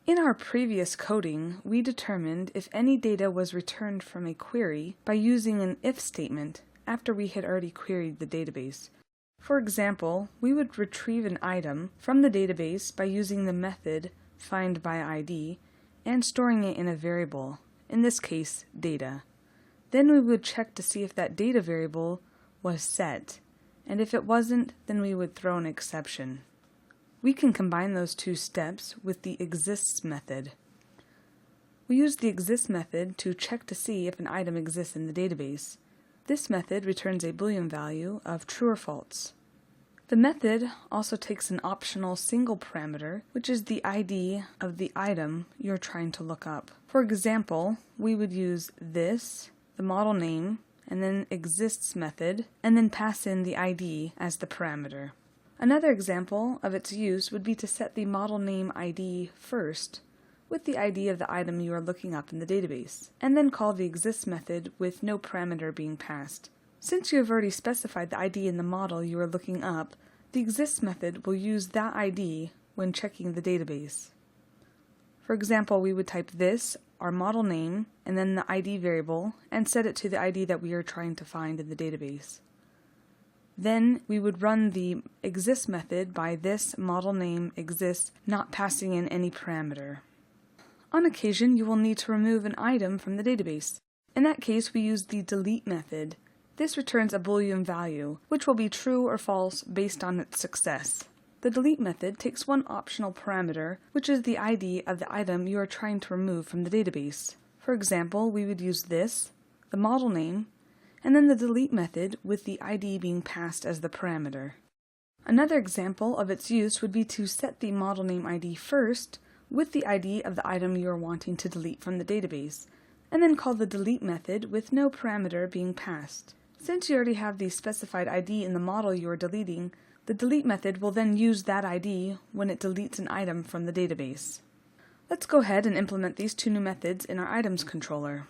In our previous coding, we determined if any data was returned from a query by using an if statement after we had already queried the database. For example, we would retrieve an item from the database by using the method findById and storing it in a variable, in this case, data. Then we would check to see if that data variable was set, and if it wasn't, then we would throw an exception. We can combine those two steps with the exists method. We use the exists method to check to see if an item exists in the database. This method returns a Boolean value of true or false. The method also takes an optional single parameter, which is the ID of the item you're trying to look up. For example, we would use this, the model name, and then exists method, and then pass in the ID as the parameter. Another example of its use would be to set the model name ID first with the ID of the item you are looking up in the database, and then call the exists method with no parameter being passed. Since you have already specified the ID in the model you are looking up, the exists method will use that ID when checking the database. For example, we would type this, our model name, and then the ID variable, and set it to the ID that we are trying to find in the database. Then we would run the exists method by this model name exists, not passing in any parameter. On occasion, you will need to remove an item from the database. In that case, we use the delete method. This returns a Boolean value, which will be true or false based on its success. The delete method takes one optional parameter, which is the ID of the item you are trying to remove from the database. For example, we would use this, the model name, and then the delete method with the ID being passed as the parameter. Another example of its use would be to set the model name ID first with the ID of the item you are wanting to delete from the database, and then call the delete method with no parameter being passed. Since you already have the specified ID in the model you are deleting, the delete method will then use that ID when it deletes an item from the database. Let's go ahead and implement these two new methods in our items controller.